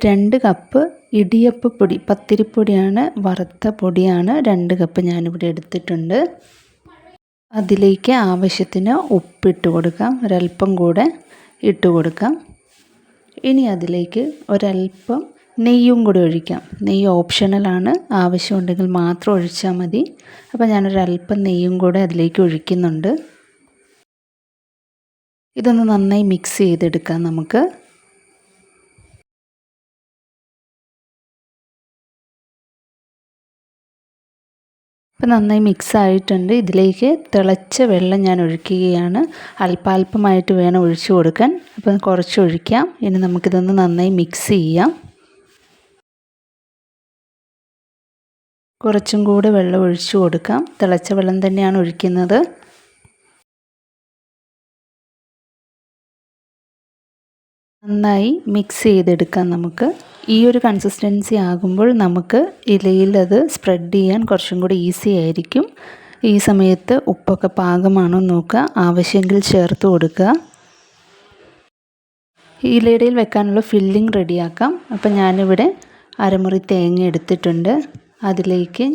2 cup ഇടിയപ്പപ്പൊടി പത്തിരിപ്പൊടിയാണ്, വറുത്ത പൊടിയാണ് 2 cup ഞാനിവിടെ എടുത്തിട്ടുണ്ട്. അതിലേക്ക് ആവശ്യത്തിന് ഉപ്പിട്ട് കൊടുക്കാം, ഒരല്പം കൂടെ ഇട്ട് കൊടുക്കാം. ഇനി അതിലേക്ക് ഒരല്പം നെയ്യും കൂടി ഒഴിക്കാം. നെയ്യ് ഓപ്ഷണലാണ്, ആവശ്യമുണ്ടെങ്കിൽ മാത്രം ഒഴിച്ചാൽ മതി. അപ്പോൾ ഞാനൊരല്പം നെയ്യും കൂടെ അതിലേക്ക് ഒഴിക്കുന്നുണ്ട്. ഇതൊന്ന് നന്നായി മിക്സ് ചെയ്തെടുക്കാം നമുക്ക്. ഇപ്പം നന്നായി മിക്സ് ആയിട്ടുണ്ട്. ഇതിലേക്ക് തിളച്ച വെള്ളം ഞാൻ ഒഴിക്കുകയാണ്. അല്പാൽപമായിട്ട് വേണം ഒഴിച്ചു കൊടുക്കാൻ. അപ്പം കുറച്ച് ഒഴിക്കാം. ഇനി നമുക്കിതൊന്ന് നന്നായി മിക്സ് ചെയ്യാം. കുറച്ചും കൂടെ വെള്ളം ഒഴിച്ചു കൊടുക്കാം. തിളച്ച വെള്ളം തന്നെയാണ് ഒഴിക്കുന്നത്. നന്നായി മിക്സ് ചെയ്തെടുക്കാം നമുക്ക്. ഈ ഒരു കൺസിസ്റ്റൻസി ആകുമ്പോൾ നമുക്ക് ഇലയിൽ അത് സ്പ്രെഡ് ചെയ്യാൻ കുറച്ചും കൂടി ഈസി ആയിരിക്കും. ഈ സമയത്ത് ഉപ്പൊക്കെ പാകമാണോ നോക്കുക, ആവശ്യമെങ്കിൽ ചേർത്ത് കൊടുക്കുക. ഇലയിടയിൽ വെക്കാനുള്ള ഫില്ലിംഗ് റെഡിയാക്കാം. അപ്പം ഞാനിവിടെ അരമുറി തേങ്ങ എടുത്തിട്ടുണ്ട്. അതിലേക്ക്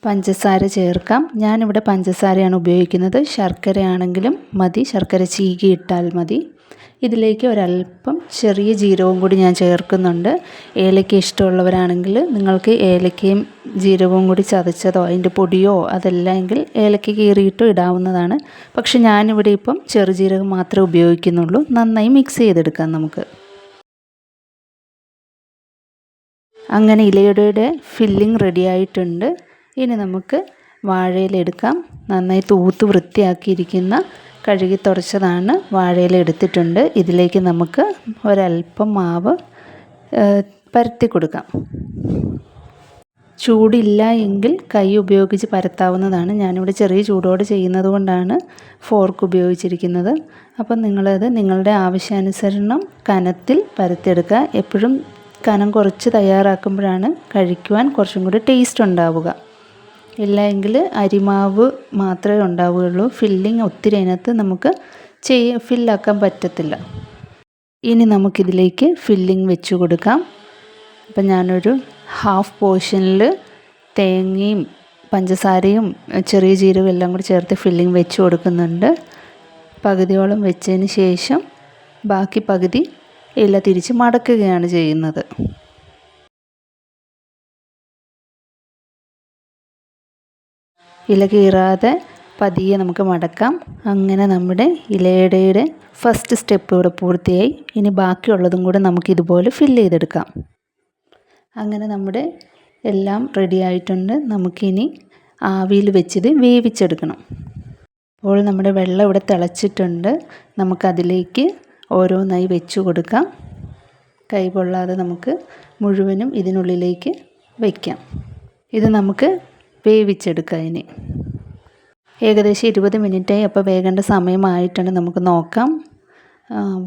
പഞ്ചസാര ചേർക്കാം. ഞാനിവിടെ പഞ്ചസാരയാണ് ഉപയോഗിക്കുന്നത്. ശർക്കരയാണെങ്കിലും മതി, ശർക്കര ചീകി ഇട്ടാൽ മതി. ഇതിലേക്ക് ഒരല്പം ചെറിയ ജീരകവും കൂടി ഞാൻ ചേർക്കുന്നുണ്ട്. ഏലക്ക ഇഷ്ടമുള്ളവരാണെങ്കിൽ നിങ്ങൾക്ക് ഏലക്കയും ജീരകവും കൂടി ചതച്ചതോ അതിൻ്റെ പൊടിയോ അതല്ല എങ്കിൽ ഏലക്ക കീറിയിട്ടോ ഇടാവുന്നതാണ്. പക്ഷെ ഞാനിവിടെ ഇപ്പം ചെറുജീരകം മാത്രമേ ഉപയോഗിക്കുന്നുള്ളൂ. നന്നായി മിക്സ് ചെയ്തെടുക്കാം നമുക്ക്. അങ്ങനെ ഇലയുടെ ഫില്ലിംഗ് റെഡി ആയിട്ടുണ്ട്. ഇനി നമുക്ക് വാഴയില എടുക്കാം. നന്നായി തൂത്ത് വൃത്തിയാക്കിയിരിക്കുന്ന കഴുകി തുടച്ചതാണ് വാഴയില എടുത്തിട്ടുണ്ട്. ഇതിലേക്ക് നമുക്ക് ഒരല്പം മാവ് പരത്തി കൊടുക്കാം. ചൂടില്ല എങ്കിൽ കൈ ഉപയോഗിച്ച് പരത്താവുന്നതാണ്. ഞാനിവിടെ ചെറിയ ചൂടോടെ ചെയ്യുന്നത് കൊണ്ടാണ് ഫോർക്ക് ഉപയോഗിച്ചിരിക്കുന്നത്. അപ്പം നിങ്ങളത് നിങ്ങളുടെ ആവശ്യാനുസരണം കനത്തിൽ പരത്തിയെടുക്കുക. എപ്പോഴും കനം കുറച്ച് തയ്യാറാക്കുമ്പോഴാണ് കഴിക്കുവാൻ കുറച്ചും കൂടി ടേസ്റ്റ് ഉണ്ടാവുക. ഇല്ല എങ്കിൽ അരിമാവ് മാത്രമേ ഉണ്ടാവുകയുള്ളൂ. ഫില്ലിങ് ഒത്തിരി അതിനകത്ത് നമുക്ക് ഫില്ലാക്കാൻ പറ്റത്തില്ല. ഇനി നമുക്കിതിലേക്ക് ഫില്ലിങ് വെച്ച് കൊടുക്കാം. അപ്പം ഞാനൊരു ഹാഫ് പോർഷനിൽ തേങ്ങയും പഞ്ചസാരയും ചെറിയ ജീരകവും എല്ലാം കൂടി ചേർത്ത് ഫില്ലിങ് വെച്ച് കൊടുക്കുന്നുണ്ട്. പകുതിയോളം വെച്ചതിന് ശേഷം ബാക്കി പകുതി ഇല തിരിച്ച് മടക്കുകയാണ് ചെയ്യുന്നത്. ഇല കീറാതെ പതിയെ നമുക്ക് മടക്കാം. അങ്ങനെ നമ്മുടെ ഇലയുടെ ഫസ്റ്റ് സ്റ്റെപ്പ് ഇവിടെ പൂർത്തിയായി. ഇനി ബാക്കിയുള്ളതും കൂടെ നമുക്കിതുപോലെ ഫില്ല് ചെയ്തെടുക്കാം. അങ്ങനെ നമ്മുടെ എല്ലാം റെഡി ആയിട്ടുണ്ട്. നമുക്കിനി ആവിയിൽ വെച്ചിത് വേവിച്ചെടുക്കണം. അപ്പോൾ നമ്മുടെ വെള്ളം ഇവിടെ തിളച്ചിട്ടുണ്ട്. നമുക്കതിലേക്ക് ഓരോന്നായി വെച്ച് കൊടുക്കാം. കൈ പൊള്ളാതെ നമുക്ക് മുഴുവനും ഇതിനുള്ളിലേക്ക് വയ്ക്കാം. ഇത് നമുക്ക് വേവിച്ചെടുക്കാം. ഇനി ഏകദേശം 20 മിനിറ്റായി. അപ്പോൾ വേകേണ്ട സമയമായിട്ടുണ്ട്. നമുക്ക് നോക്കാം.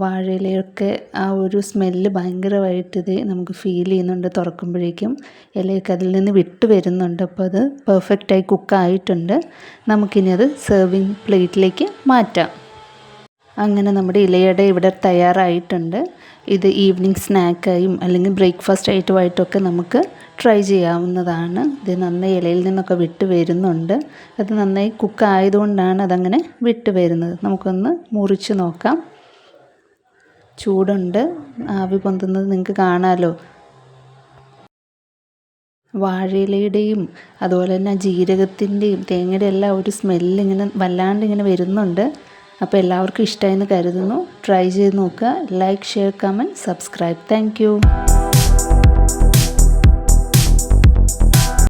വാഴയിലയൊക്കെ ആ ഒരു സ്മെല്ല് ഭയങ്കരമായിട്ട് ഇത് നമുക്ക് ഫീൽ ചെയ്യുന്നുണ്ട്. തുറക്കുമ്പോഴേക്കും ഇലയൊക്കെ അതിൽ നിന്ന് വിട്ട് വരുന്നുണ്ട്. അപ്പോൾ അത് പെർഫെക്റ്റായി കുക്കായിട്ടുണ്ട്. നമുക്കിനി അത് സെർവിങ് പ്ലേറ്റിലേക്ക് മാറ്റാം. അങ്ങനെ നമ്മുടെ ഇലയട ഇവിടെ തയ്യാറായിട്ടുണ്ട്. ഇത് ഈവനിങ് സ്നാക്കായും അല്ലെങ്കിൽ ബ്രേക്ക്ഫാസ്റ്റ് ഐറ്റമായിട്ടൊക്കെ നമുക്ക് ട്രൈ ചെയ്യാവുന്നതാണ്. ഇത് നന്നായി ഇലയിൽ നിന്നൊക്കെ വിട്ട് വരുന്നുണ്ട്. അത് നന്നായി കുക്കായതുകൊണ്ടാണ് അതങ്ങനെ വിട്ട് വരുന്നത്. നമുക്കൊന്ന് മുറിച്ച് നോക്കാം. ചൂടുണ്ട്, ആവി പൊന്തുന്നത് നിങ്ങൾക്ക് കാണാമല്ലോ. വാഴയിലയുടെയും അതുപോലെ തന്നെ ജീരകത്തിൻ്റെയും തേങ്ങയുടെ എല്ലാം ഒരു സ്മെല്ല് ഇങ്ങനെ വല്ലാണ്ട് ഇങ്ങനെ വരുന്നുണ്ട്. അപ്പോൾ എല്ലാവർക്കും ഇഷ്ടമായെന്ന് കരുതുന്നു. ട്രൈ ചെയ്ത് നോക്കുക. Like, share, comment, subscribe. Thank you.